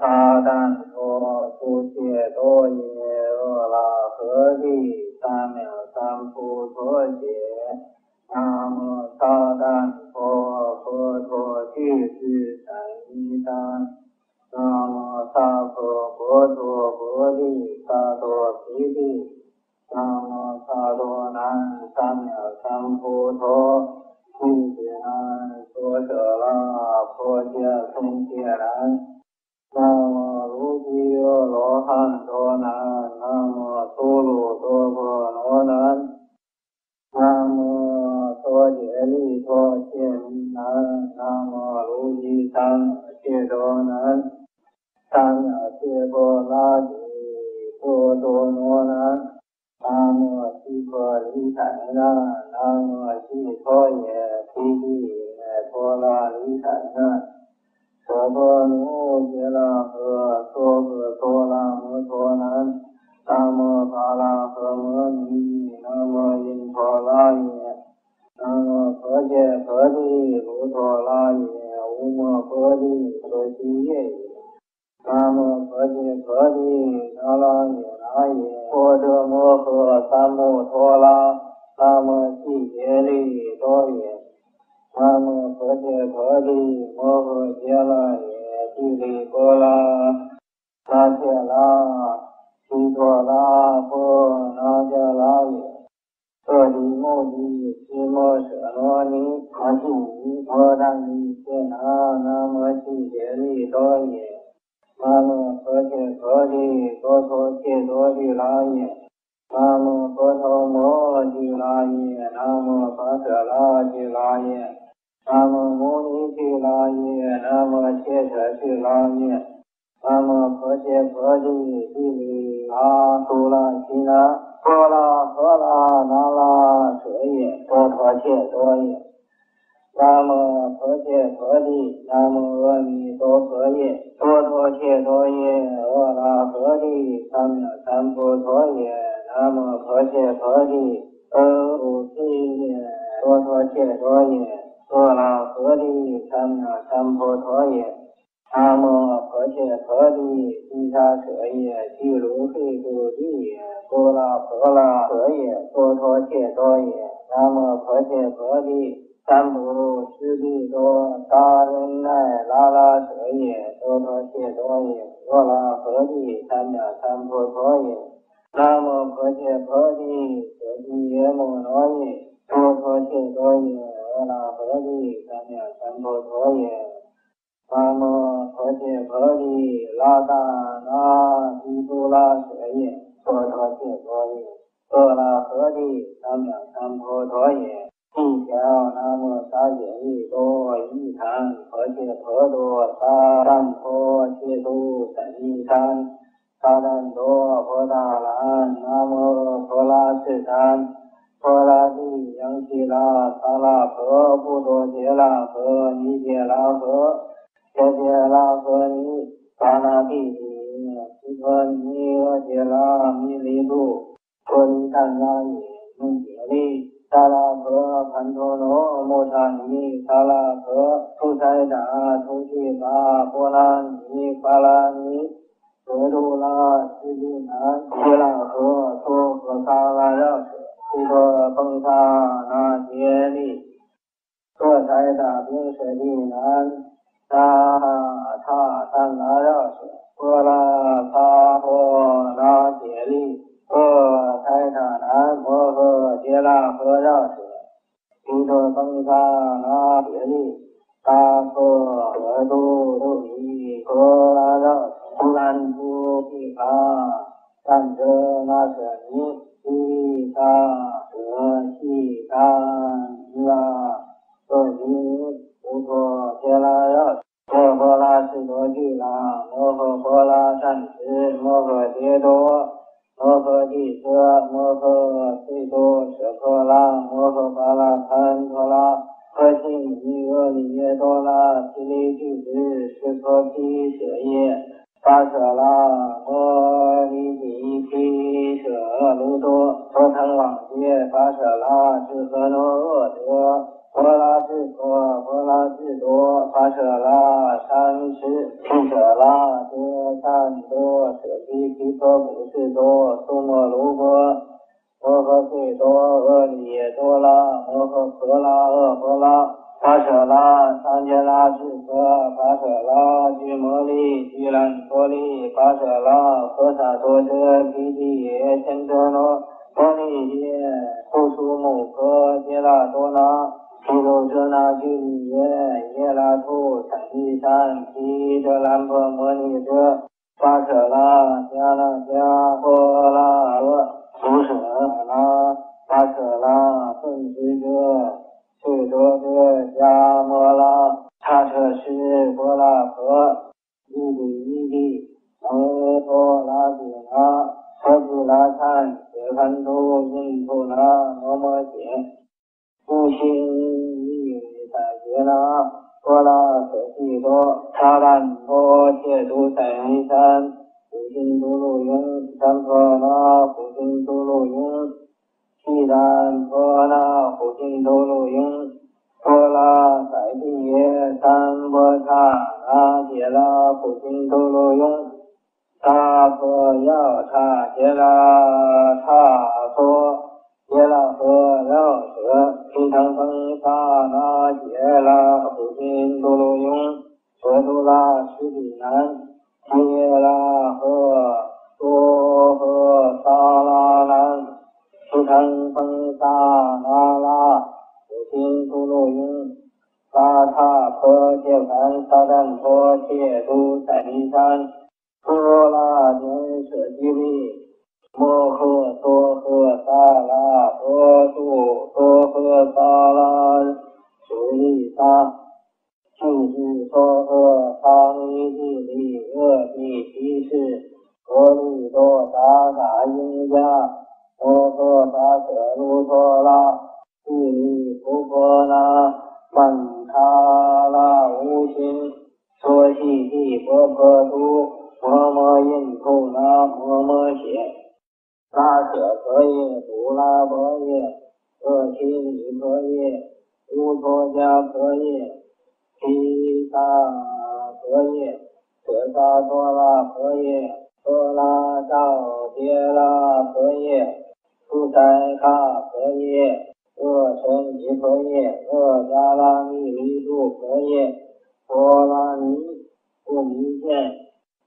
他但说出切多耶阿拉合地三藐三菩提耶。南无他但说佛陀具智三一三。南无萨婆佛陀佛地萨多毗地。南无萨多南三藐三菩陀。俱胝南娑舍那婆伽僧伽南。南无卢基阿罗汉多南。南无苏鲁多婆罗南。南无梭羯利托切弥南。南无卢基三切多南。三藐切波拉提波多罗南。南无悉婆离彩那。南无悉陀耶毗帝耶婆拉离彩那。舍婆奴揭拉诃娑婆娑拉摩陀南。南无巴拉诃摩尼。南无因陀拉耶。南无婆伽婆提卢陀拉耶。无摩婆提所悉耶耶。南无婆伽婆提那拉耶那耶。波遮摩诃三摩陀拉。南无悉揭利多耶。南无婆伽婆提摩诃揭拉耶。毗梨波拉那切拉悉陀拉婆那迦拉耶。舍利摩尼毗摩舍罗尼阿悉尼摩达尼揭那。南无悉揭利多耶。南无婆伽婆提多陀切多利拉耶。南无婆头摩提拉耶。南无跋舍拉提拉耶。南无牟尼提拉耶。南无切舍提拉耶。南无婆伽婆提毗梨阿苏拉悉那波拉诃拉那拉舍耶多陀切多耶。南无婆伽婆提。南无阿弥陀佛耶。多陀切多耶阿拉合地三藐三菩提耶。南无婆伽婆提阿卢毗耶多陀切多耶阿拉合地三藐三菩提耶。南无婆伽婆提毗沙舍耶俱卢吠度地耶波拉婆拉舍耶多陀切多耶。南无婆伽婆提三不施利多达人奈拉拉舍耶多陀切多耶阿拉合地三藐三菩提耶。南无婆伽婆提舍利耶摩罗耶多陀切多耶阿拉合地三藐三菩提耶。南无婆伽婆提拉达那提多拉舍耶多陀切多耶阿拉合地三藐三菩提耶。地条南无沙解利多依坛婆伽婆多沙赞婆切多神依坛沙赞多婆达兰南无婆拉赤坛婆拉地扬悉拉萨拉婆布多杰拉婆尼杰拉婆杰杰拉婆尼萨那地尼悉婆尼阿杰拉弥利度婆尼坦拉耶nun杰利萨拉婆盘陀罗摩萨尼萨拉婆出塞达出去巴波拉尼巴拉尼格杜拉斯蒂南希拉河苏和萨拉绕舍悉多崩萨那杰利出塞达宾舍利南萨塔三拉绕舍波拉萨婆那杰利阿塞塔南摩诃揭拉诃绕舍悉多崩萨那杰利萨婆诃都都尼婆拉绕舍苏兰珠毗卡赞遮那舍尼毗萨舍悉丹拉舍尼无陀揭拉绕舍摩诃拉士多俱拉摩诃婆拉善持摩诃揭多摩诃帝舍摩诃悉多舍婆拉摩诃巴拉参陀拉诃悉尼阿利耶多拉毗梨俱胝湿婆毗舍耶跋舍拉摩尼提毗舍卢多陀腾往揭跋舍拉智诃罗厄德婆拉智多婆拉智多跋舍拉三持毗舍那多善多舍提毗婆布施多苏摩卢波摩诃吠多阿利耶多拉摩诃婆拉阿婆拉跋舍那三揭那智婆跋舍那居摩利居兰陀利跋舍那诃萨多遮毗提耶千遮罗摩利耶护苏母婆揭那多那毗卢遮那居利耶耶那图产利山毗遮兰婆摩尼遮跋舍那迦那迦婆拉卢舍那跋舍那顿知遮智多遮迦摩拉刹车师波拉婆伊比伊比摩多拉比那舍布拉参舍堪图因图那摩摩羯不心意塞杰那波拉舍悉多查兰波切图塞尼山普心图路雍三婆那普心图路雍悉然婆那普心图路雍婆拉塞地耶三波刹那杰拉普心图路雍萨婆药刹杰拉刹娑耶拉诃绕舍毗腾风萨那杰拉普心图路雍舍图拉十比南耶拉诃多诃萨拉南毗腾风萨那拉普心图路雍萨刹婆揭盘萨赞婆切都塞尼山多拉坚舍基利摩诃多诃萨拉多度多诃萨拉舍利萨净智多诃萨尼地利恶地提示陀利多达达因加多诃跋舍卢多拉地利普婆那曼查那无心说悉地婆婆都摩摩印图那摩摩羯拉舍婆耶杜拉婆耶厄提里婆耶乌陀迦婆耶毗萨婆耶舍萨多拉婆耶多拉照揭拉婆耶苏塞卡婆耶厄神尼婆耶厄迦拉密离度婆耶波拉尼不离见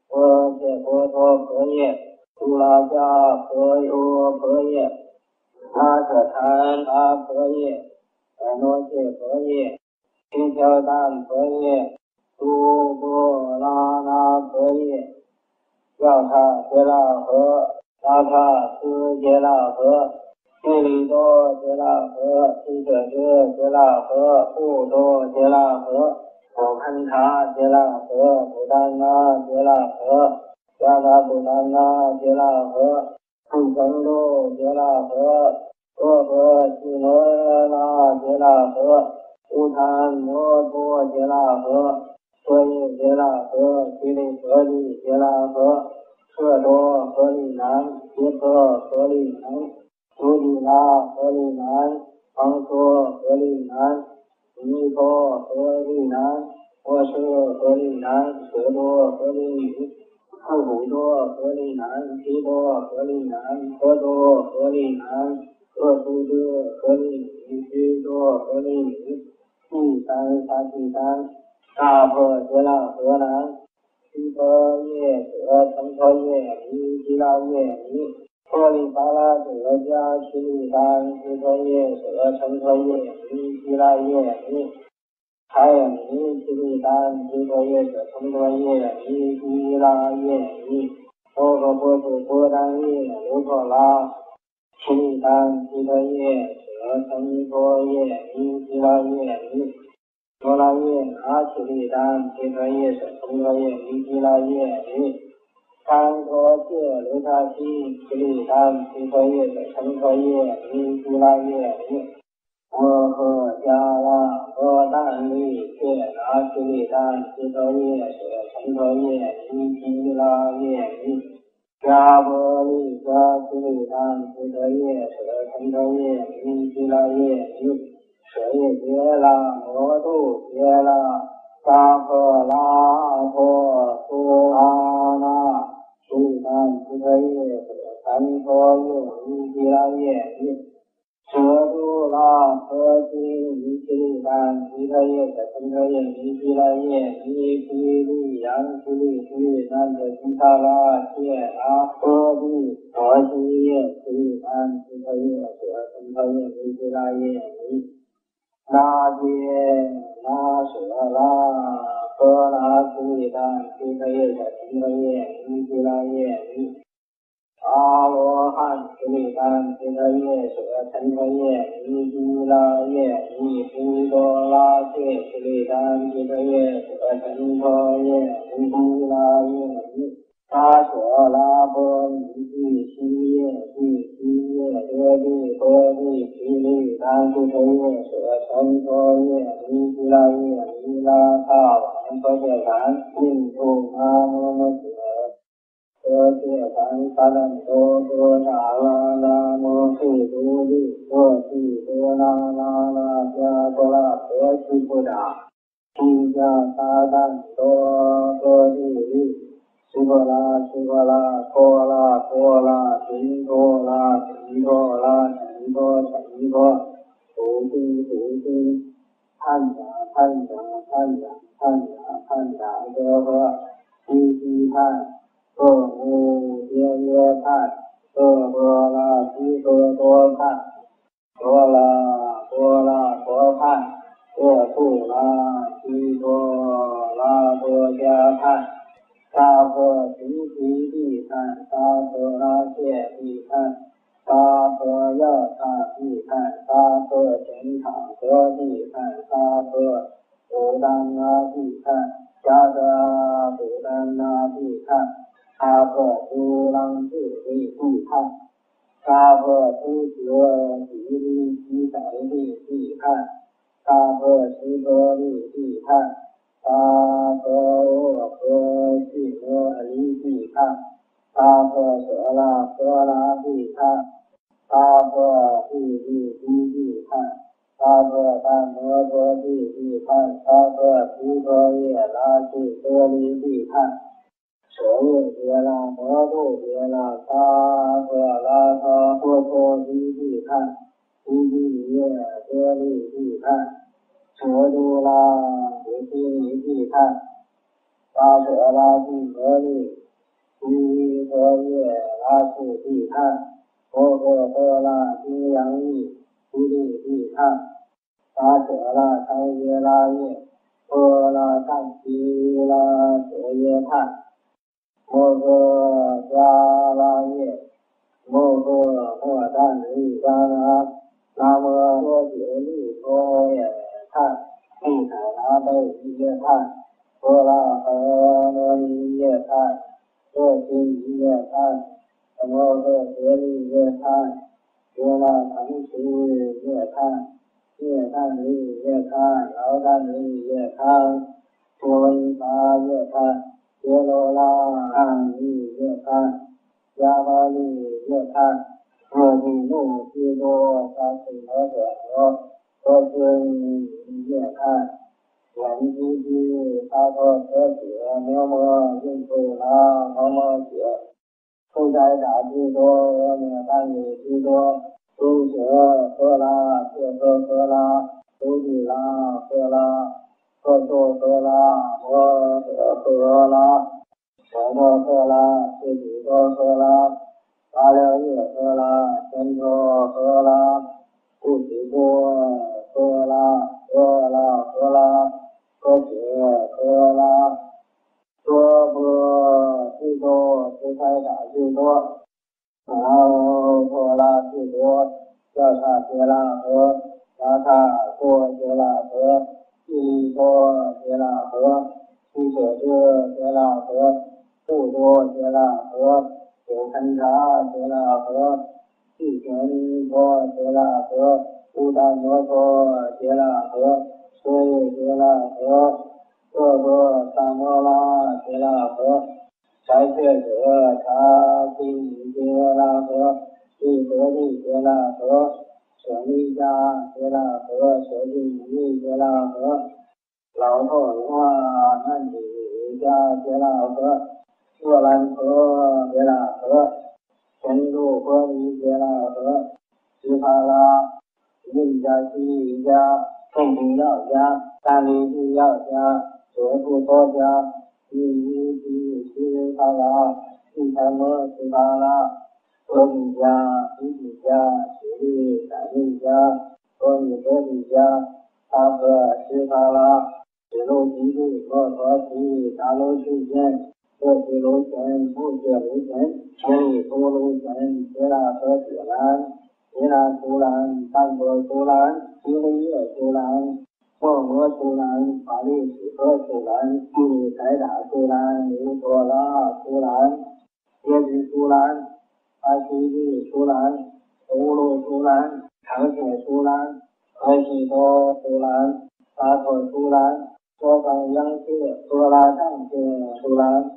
波切波多婆耶杜拉迦婆尤婆耶拉舍禅达婆耶安罗切婆耶毗乔丹婆耶苏多拉那婆耶要叉揭拉诃拉叉斯揭拉诃毗利多揭拉诃毗舍遮揭拉诃布多揭拉诃普堪察揭拉诃普丹那揭拉诃迦达普丹那揭拉诃普僧多揭拉诃多诃悉罗那揭拉诃乌檀摩多揭拉诃舍耶揭拉诃毗利舍利揭拉诃舍多合利南耶婆合利南苏利拉合利南昂说合利南尼婆合利南波舍合利南舍多合利女富古多合利南提多合利南婆多合利南厄苏多合利女须多合利女第三沙第三大婆揭拉河南毗婆耶舍成婆耶弥毗拉耶弥婆利巴拉者迦毗利丹毗婆耶舍成婆耶弥毗拉耶弥还有弥毗利丹毗婆耶舍成婆耶弥毗拉耶弥多诃波斯波丹耶卢陀拉毗利丹毗婆耶舍成婆耶弥毗拉耶弥罗拉耶阿毗利丹毗婆耶舍成婆耶弥毗拉耶弥三陀切卢他西毗利丹毗婆耶舍成婆耶弥毗拉耶弥摩诃迦拉摩但利切那毗利丹毗婆耶舍成婆耶弥毗拉耶弥迦婆利迦毗利丹毗婆耶舍成婆耶弥毗拉耶弥舍耶揭拉摩度揭拉萨婆拉婆苏阿那苏丹毗诃耶舍三婆耶尼毗拉耶尼舍度拉婆提尼毗利丹毗诃耶舍三婆耶尼毗拉耶尼毗利扬毗利须南者毗萨拉切阿婆提陀西耶毗利丹毗诃耶舍三婆耶尼毗拉耶尼那揭那舍拉婆那毗利丹毗诃耶舍三婆耶尼毗拉耶尼阿罗汉毗利丹毗诃耶舍三婆耶尼毗拉耶尼毗多拉切毗利丹毗诃耶舍三婆耶尼毗拉耶尼阿舍拉波尼毗悉耶毗悉耶遮毗波毗毗利丹毗诃耶舍三婆耶尼毗拉耶尼拉萨王婆伽梵印度阿摩摩诃多谢梵萨兰多多那拉拉摩悉多利多悉多那拉拉迦多拉多悉布达提迦萨丹多多利利悉波拉悉波拉多拉多拉频多拉频多拉陈多陈多土地土地汉达汉达汉达汉达汉达多呵西西汉多无耶耶判，多多拉西多多判，多拉多拉多判，多不拉西多拉多加判，沙婆提提地判，沙婆拉切地判，沙婆要萨地判，沙婆前场合地判，沙婆不丹那地判，加沙不丹那地判。沙婆苏朗智慧地判，沙婆苏哲吉利吉宰利地判，沙婆西婆利地判，沙婆沃婆悉摩利地判，沙婆舍拉婆拉地判，沙婆地地地地判，沙婆达摩婆地地判，沙婆毗婆耶拉悉多利地判。舍利别拉摩度别拉萨婆拉萨婆娑提地判，提地耶遮利地判，舍度拉菩提尼地判，沙舍拉帝婆利，提婆耶拉素地判，摩诃婆拉金阳利，提利地判，沙舍拉参耶拉耶，婆拉善提拉舍耶判。摩诃迦拉耶，摩诃摩旦利迦那，南无多杰利多耶判，利凯那贝耶判，波拉诃那尼耶判，多悉耶判，摩诃杰利耶判，波拉唐须耶判，耶判利耶判，劳旦利耶判，多维巴耶判。耶罗拉安利耶判，迦巴利耶判，若地怒悉多萨悉摩者罗，多孙耶判，远基基萨陀舍解摩摩印度拉摩摩解，出斋达悉多阿耨单利悉多，苏舍诃拉切诃诃拉，苏地拉诃拉。诃娑诃拉摩诃诃拉，舍多诃拉，悉提多诃拉，巴了耶诃拉，真多诃拉，不提多诃拉，诃拉诃拉，诃解诃拉，多波悉多，出开达悉多，婆拉悉多，教萨揭拉诃，拉萨多揭拉诃。悉利多揭拉诃，悉舍遮揭拉诃，不多揭拉诃，九堪察揭拉诃，悉全多揭拉诃，不达摩多揭拉诃，舍利揭拉诃，多多萨摩拉揭拉诃，财却者察悉揭拉诃，悉得利揭拉诃。舍利迦揭拉诃，舍利尼揭拉诃，老头罗南提迦杰拉河，若兰陀杰拉河，前度波尼杰拉河，斯帕拉，印加西加，众提要加，三利地要加，卓布多加，伊斯帕拉，伊萨摩斯帕拉，波尼加，伊提加，悉利三利加，波尼加，阿赫斯帕拉。指路提地，摩陀提，达卢须见，过去卢前，不觉卢前，千里多卢前，杰拉和雪兰，杰拉苏兰，淡泊苏兰，吉利叶苏兰，莫摩苏兰，法利史科苏兰，地理财达苏兰，卢陀拉苏兰，耶支苏兰，阿西利苏兰，乌鲁苏兰，长铁苏兰，河西多苏兰，沙陀苏兰。多方央界，多拉藏界，苏兰，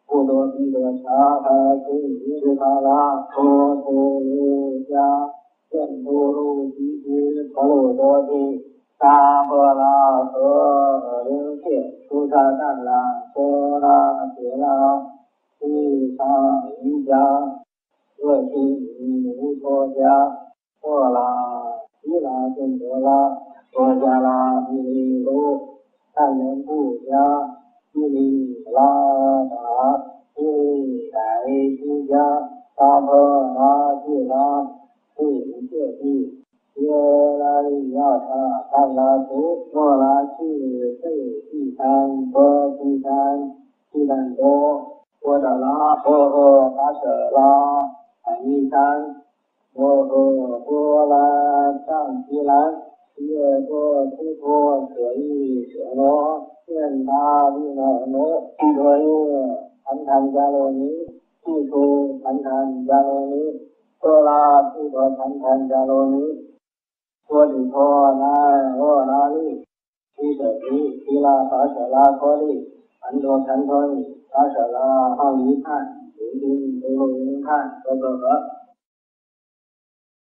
不多彼多查哈西斯帕拉，多图卢迦，见图卢吉之，陀罗多提，达波拉和灵界，苏萨旦拉，多拉杰拉，伊萨瑜伽，热提乌托迦，波拉伊拉顿多拉，多迦拉伊利卢。但人不加，伊利拉达，伊利改居家，达婆拉吉拉，对戒地，耶拉利亚塔，但拉图，莫拉去，费第三，波第三，第三多，波达拉，波诃达舍拉，海尼山，波诃波拉藏吉兰。耶多提多可依舍罗，见他利那罗，提多耶，谈谈迦罗尼，提出谈谈迦罗尼，多拉提多谈谈迦罗尼，多提托南罗拉利，提舍提，提拉法舍拉托利，安多禅托尼，法舍拉奥尼汉，如今都罗云汉，多多和。